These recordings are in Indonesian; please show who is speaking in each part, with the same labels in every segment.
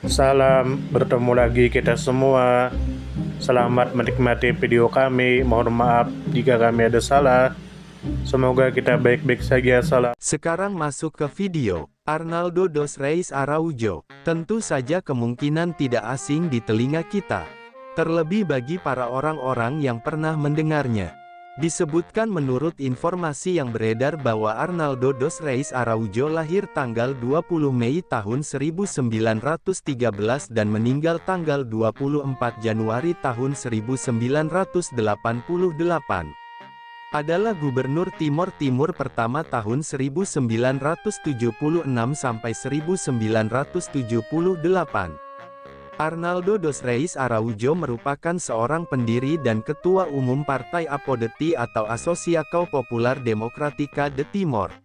Speaker 1: Salam, bertemu lagi kita semua. Selamat menikmati video kami. Mohon maaf jika kami ada salah. Semoga kita baik-baik saja. Salam.
Speaker 2: Sekarang masuk ke video. Arnaldo dos Reis Araújo, tentu saja kemungkinan tidak asing di telinga kita. Terlebih bagi para orang-orang yang pernah mendengarnya. Disebutkan menurut informasi yang beredar bahwa Arnaldo dos Reis Araújo lahir tanggal 20 Mei tahun 1913 dan meninggal tanggal 24 Januari tahun 1988. Adalah Gubernur Timor Timur pertama tahun 1976 sampai 1978. Arnaldo dos Reis Araújo merupakan seorang pendiri dan ketua umum Partai Apodeti atau Asociação Popular Democrática de Timor.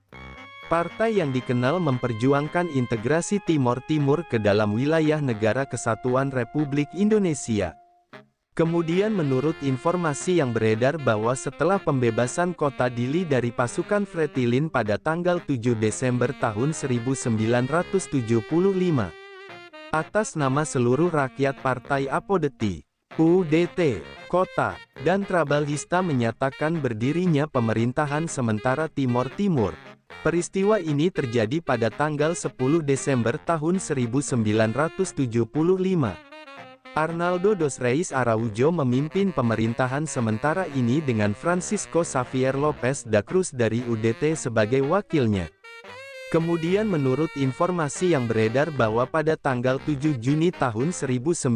Speaker 2: Partai yang dikenal memperjuangkan integrasi Timor Timur ke dalam wilayah Negara Kesatuan Republik Indonesia. Kemudian menurut informasi yang beredar bahwa setelah pembebasan kota Dili dari pasukan Fretilin pada tanggal 7 Desember tahun 1975, atas nama seluruh rakyat Partai Apodeti, UDT, Kota, dan Trabalhista menyatakan berdirinya pemerintahan sementara Timor Timur. Peristiwa ini terjadi pada tanggal 10 Desember tahun 1975. Arnaldo dos Reis Araújo memimpin pemerintahan sementara ini dengan Francisco Xavier Lopes da Cruz dari UDT sebagai wakilnya. Kemudian menurut informasi yang beredar bahwa pada tanggal 7 Juni tahun 1976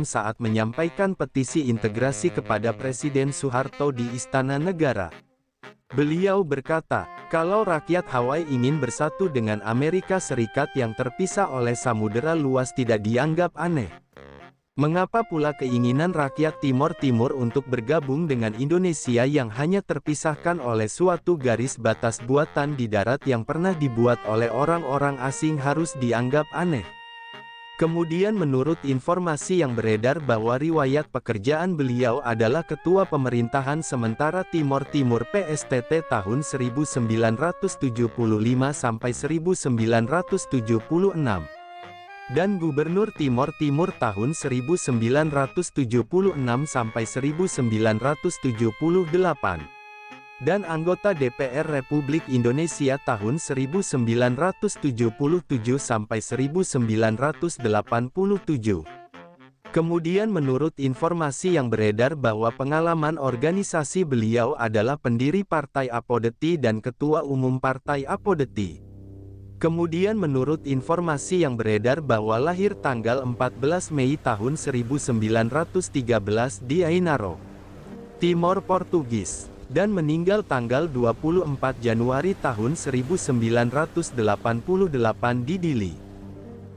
Speaker 2: saat menyampaikan petisi integrasi kepada Presiden Soeharto di Istana Negara, beliau berkata, kalau rakyat Hawaii ingin bersatu dengan Amerika Serikat yang terpisah oleh samudera luas tidak dianggap aneh. Mengapa pula keinginan rakyat Timor Timur untuk bergabung dengan Indonesia yang hanya terpisahkan oleh suatu garis batas buatan di darat yang pernah dibuat oleh orang-orang asing harus dianggap aneh? Kemudian menurut informasi yang beredar bahwa riwayat pekerjaan beliau adalah Ketua Pemerintahan Sementara Timor Timur PSTT tahun 1975 sampai 1976. Dan Gubernur Timor Timur tahun 1976 sampai 1978. Dan anggota DPR Republik Indonesia tahun 1977 sampai 1987. Kemudian menurut informasi yang beredar bahwa pengalaman organisasi beliau adalah pendiri Partai Apodeti dan Ketua Umum Partai Apodeti. Kemudian menurut informasi yang beredar bahwa lahir tanggal 14 Mei tahun 1913 di Ainaro, Timor Portugis, dan meninggal tanggal 24 Januari tahun 1988 di Dili,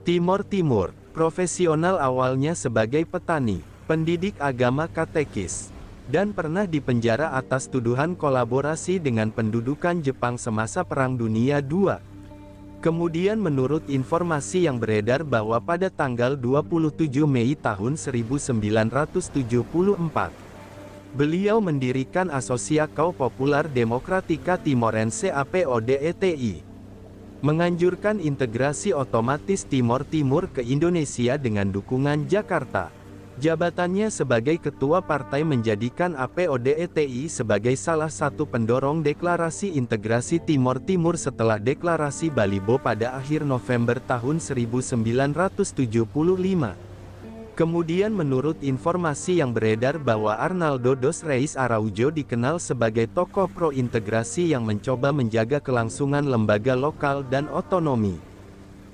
Speaker 2: Timor Timur. Profesional awalnya sebagai petani, pendidik agama katekis, dan pernah dipenjara atas tuduhan kolaborasi dengan pendudukan Jepang semasa Perang Dunia II. Kemudian menurut informasi yang beredar bahwa pada tanggal 27 Mei tahun 1974, beliau mendirikan Asociação Popular Democrática Timorense APODETI, menganjurkan integrasi otomatis Timor Timur ke Indonesia dengan dukungan Jakarta. Jabatannya sebagai ketua partai menjadikan APODETI sebagai salah satu pendorong deklarasi integrasi Timor Timur setelah deklarasi Balibo pada akhir November tahun 1975. Kemudian menurut informasi yang beredar bahwa Arnaldo dos Reis Araújo dikenal sebagai tokoh pro-integrasi yang mencoba menjaga kelangsungan lembaga lokal dan otonomi,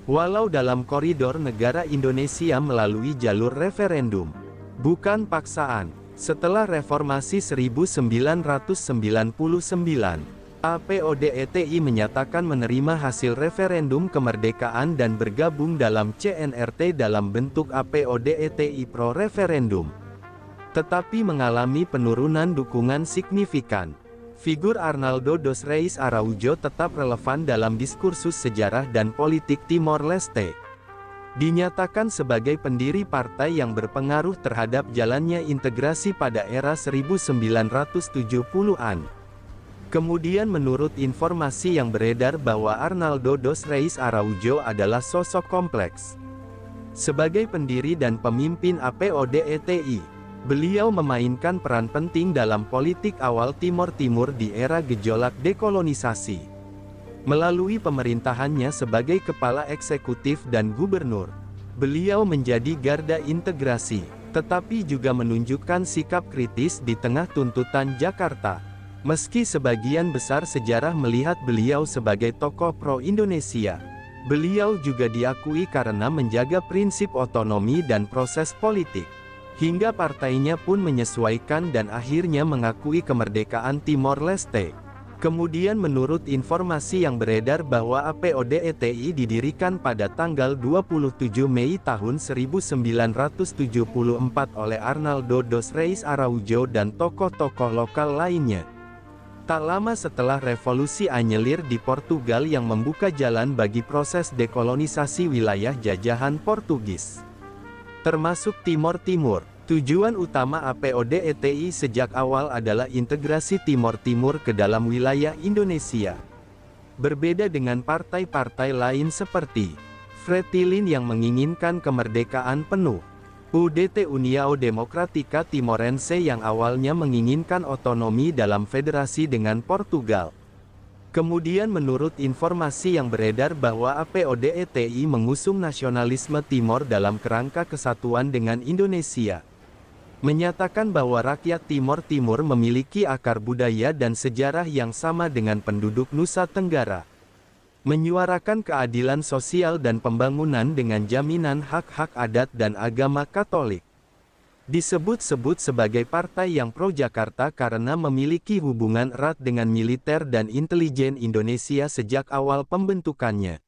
Speaker 2: walau dalam koridor negara Indonesia melalui jalur referendum, bukan paksaan. Setelah reformasi 1999, APODETI menyatakan menerima hasil referendum kemerdekaan dan bergabung dalam CNRT dalam bentuk APODETI Pro Referendum, tetapi mengalami penurunan dukungan signifikan. Figur Arnaldo dos Reis Araújo tetap relevan dalam diskursus sejarah dan politik Timor Leste. Dinyatakan sebagai pendiri partai yang berpengaruh terhadap jalannya integrasi pada era 1970-an. Kemudian menurut informasi yang beredar bahwa Arnaldo dos Reis Araújo adalah sosok kompleks. Sebagai pendiri dan pemimpin APODETI, beliau memainkan peran penting dalam politik awal Timor Timur di era gejolak dekolonisasi. Melalui pemerintahannya sebagai kepala eksekutif dan gubernur, beliau menjadi garda integrasi, tetapi juga menunjukkan sikap kritis di tengah tuntutan Jakarta. Meski sebagian besar sejarah melihat beliau sebagai tokoh pro-Indonesia, beliau juga diakui karena menjaga prinsip otonomi dan proses politik. Hingga partainya pun menyesuaikan dan akhirnya mengakui kemerdekaan Timor Leste. Kemudian menurut informasi yang beredar bahwa APODETI didirikan pada tanggal 27 Mei tahun 1974 oleh Arnaldo dos Reis Araújo dan tokoh-tokoh lokal lainnya. Tak lama setelah revolusi anyelir di Portugal yang membuka jalan bagi proses dekolonisasi wilayah jajahan Portugis, termasuk Timor Timur. Tujuan utama APODETI sejak awal adalah integrasi Timor Timur ke dalam wilayah Indonesia. Berbeda dengan partai-partai lain seperti Fretilin yang menginginkan kemerdekaan penuh, UDT União Democrática Timorense yang awalnya menginginkan otonomi dalam federasi dengan Portugal. Kemudian menurut informasi yang beredar bahwa APODETI mengusung nasionalisme Timor dalam kerangka kesatuan dengan Indonesia. Menyatakan bahwa rakyat Timor Timur memiliki akar budaya dan sejarah yang sama dengan penduduk Nusa Tenggara. Menyuarakan keadilan sosial dan pembangunan dengan jaminan hak-hak adat dan agama Katolik. Disebut-sebut sebagai partai yang pro-Jakarta karena memiliki hubungan erat dengan militer dan intelijen Indonesia sejak awal pembentukannya.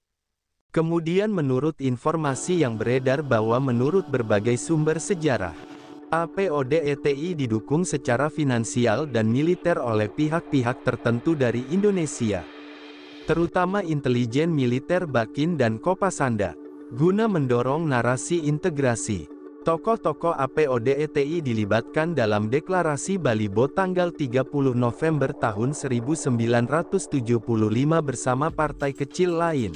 Speaker 2: Kemudian menurut informasi yang beredar bahwa menurut berbagai sumber sejarah, APODETI didukung secara finansial dan militer oleh pihak-pihak tertentu dari Indonesia, terutama intelijen militer Bakin dan Kopasanda, guna mendorong narasi integrasi. Tokoh-tokoh APODETI dilibatkan dalam deklarasi Balibo tanggal 30 November tahun 1975 bersama partai kecil lain,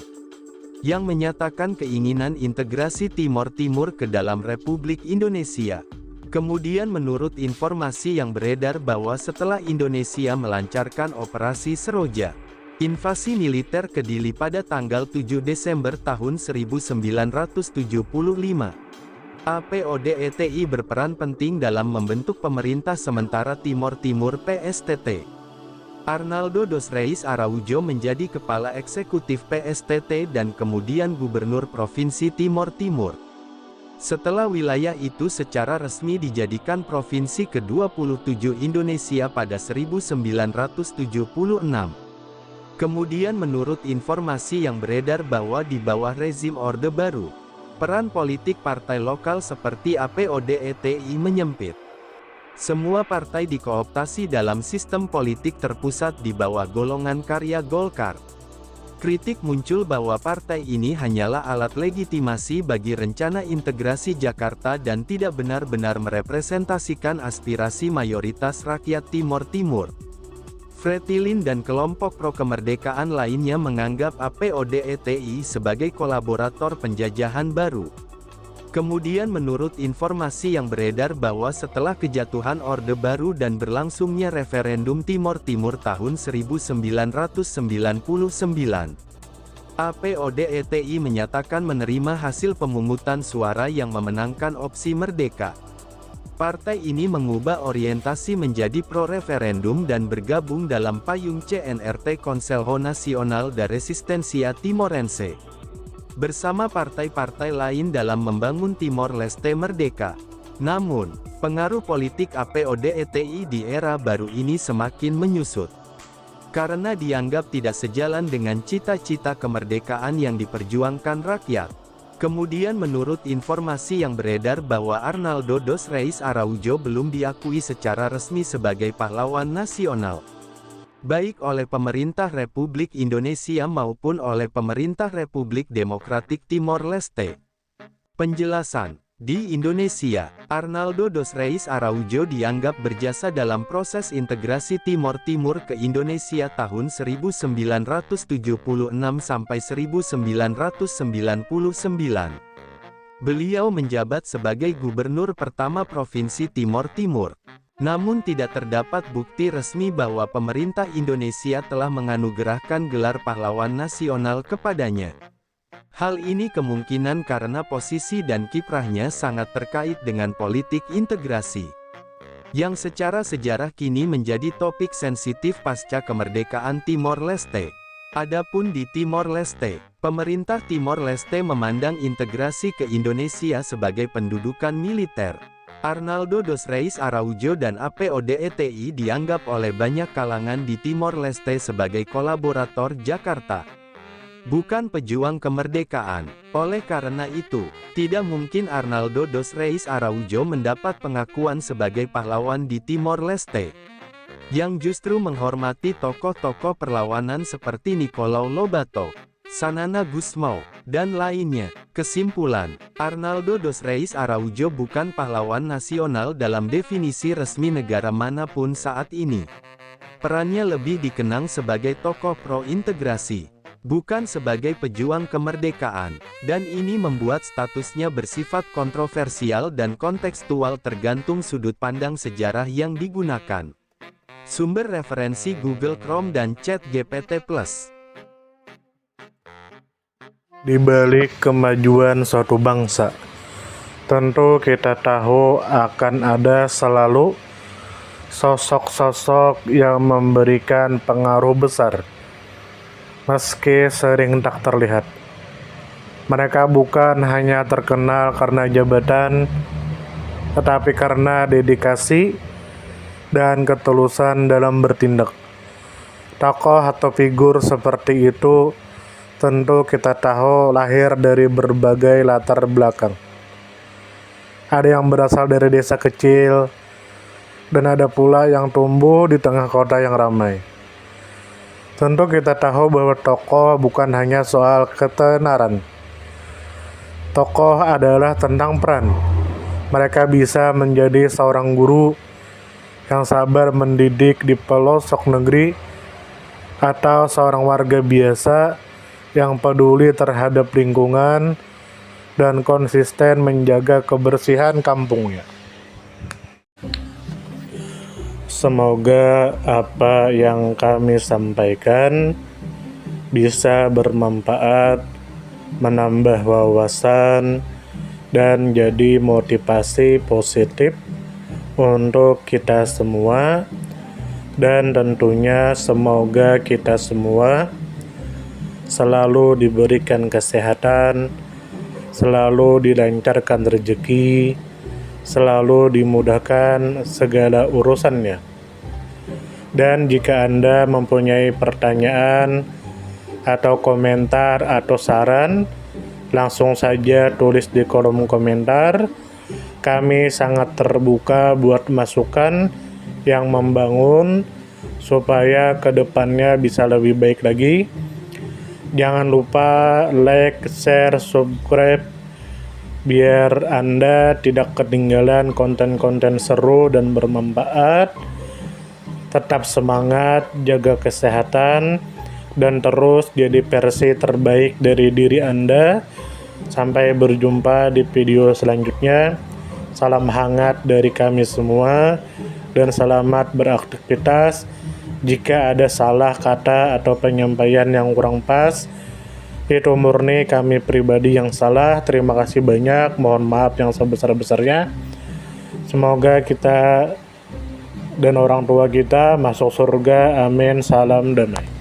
Speaker 2: yang menyatakan keinginan integrasi Timor Timur ke dalam Republik Indonesia. Kemudian menurut informasi yang beredar bahwa setelah Indonesia melancarkan Operasi Seroja, invasi militer ke Dili pada tanggal 7 Desember tahun 1975, APODETI berperan penting dalam membentuk pemerintah sementara Timor Timur PSTT. Arnaldo dos Reis Araújo menjadi kepala eksekutif PSTT dan kemudian gubernur Provinsi Timor Timur. Setelah wilayah itu secara resmi dijadikan Provinsi ke-27 Indonesia pada 1976. Kemudian menurut informasi yang beredar bahwa di bawah rezim Orde Baru, peran politik partai lokal seperti APODETI menyempit. Semua partai dikooptasi dalam sistem politik terpusat di bawah golongan karya Golkar. Kritik muncul bahwa partai ini hanyalah alat legitimasi bagi rencana integrasi Jakarta dan tidak benar-benar merepresentasikan aspirasi mayoritas rakyat Timor Timur. Fretilin dan kelompok pro-kemerdekaan lainnya menganggap APODETI sebagai kolaborator penjajahan baru. Kemudian menurut informasi yang beredar bahwa setelah kejatuhan Orde Baru dan berlangsungnya referendum Timor Timur tahun 1999, APODETI menyatakan menerima hasil pemungutan suara yang memenangkan opsi merdeka. Partai ini mengubah orientasi menjadi pro-referendum dan bergabung dalam payung CNRT Conselho Nacional da Resistência Timorense, bersama partai-partai lain dalam membangun Timor Leste merdeka. Namun, pengaruh politik APODETI di era baru ini semakin menyusut, karena dianggap tidak sejalan dengan cita-cita kemerdekaan yang diperjuangkan rakyat. Kemudian menurut informasi yang beredar bahwa Arnaldo dos Reis Araújo belum diakui secara resmi sebagai pahlawan nasional, baik oleh pemerintah Republik Indonesia maupun oleh pemerintah Republik Demokratik Timor Leste. Penjelasan: di Indonesia, Arnaldo dos Reis Araújo dianggap berjasa dalam proses integrasi Timor Timur ke Indonesia tahun 1976 sampai 1999. Beliau menjabat sebagai gubernur pertama Provinsi Timor Timur. Namun tidak terdapat bukti resmi bahwa pemerintah Indonesia telah menganugerahkan gelar pahlawan nasional kepadanya. Hal ini kemungkinan karena posisi dan kiprahnya sangat terkait dengan politik integrasi, yang secara sejarah kini menjadi topik sensitif pasca kemerdekaan Timor Leste. Adapun di Timor Leste, pemerintah Timor Leste memandang integrasi ke Indonesia sebagai pendudukan militer. Arnaldo dos Reis Araújo dan APODETI dianggap oleh banyak kalangan di Timor Leste sebagai kolaborator Jakarta, bukan pejuang kemerdekaan. Oleh karena itu, tidak mungkin Arnaldo dos Reis Araújo mendapat pengakuan sebagai pahlawan di Timor Leste, yang justru menghormati tokoh-tokoh perlawanan seperti Nicolau Lobato, Sanana Gusmão, dan lainnya. Kesimpulan, Arnaldo dos Reis Araújo bukan pahlawan nasional dalam definisi resmi negara manapun saat ini. Perannya lebih dikenang sebagai tokoh pro-integrasi, bukan sebagai pejuang kemerdekaan, dan ini membuat statusnya bersifat kontroversial dan kontekstual tergantung sudut pandang sejarah yang digunakan. Sumber referensi Google Chrome dan ChatGPT+.
Speaker 1: Di balik kemajuan suatu bangsa, tentu kita tahu akan ada selalu sosok-sosok yang memberikan pengaruh besar, meski sering tak terlihat. Mereka bukan hanya terkenal karena jabatan, tetapi karena dedikasi dan ketulusan dalam bertindak. Tokoh atau figur seperti itu tentu kita tahu lahir dari berbagai latar belakang. Ada yang berasal dari desa kecil, dan ada pula yang tumbuh di tengah kota yang ramai. Tentu kita tahu bahwa tokoh bukan hanya soal ketenaran. Tokoh adalah tentang peran. Mereka bisa menjadi seorang guru yang sabar mendidik di pelosok negeri, atau seorang warga biasa yang peduli terhadap lingkungan dan konsisten menjaga kebersihan kampungnya. Semoga apa yang kami sampaikan bisa bermanfaat, menambah wawasan, dan jadi motivasi positif untuk kita semua, dan tentunya semoga kita semua selalu diberikan kesehatan, selalu dilancarkan rezeki, selalu dimudahkan segala urusannya. Dan jika Anda mempunyai pertanyaan atau komentar atau saran, langsung saja tulis di kolom komentar. Kami sangat terbuka buat masukan yang membangun supaya kedepannya bisa lebih baik lagi. Jangan lupa like, share, subscribe biar Anda tidak ketinggalan konten-konten seru dan bermanfaat. Tetap semangat, jaga kesehatan, dan terus jadi versi terbaik dari diri Anda. Sampai berjumpa di video selanjutnya. Salam hangat dari kami semua, dan selamat beraktivitas. Jika ada salah kata atau penyampaian yang kurang pas, itu murni kami pribadi yang salah. Terima kasih banyak, mohon maaf yang sebesar-besarnya. Semoga kita dan orang tua kita masuk surga, amin, salam damai.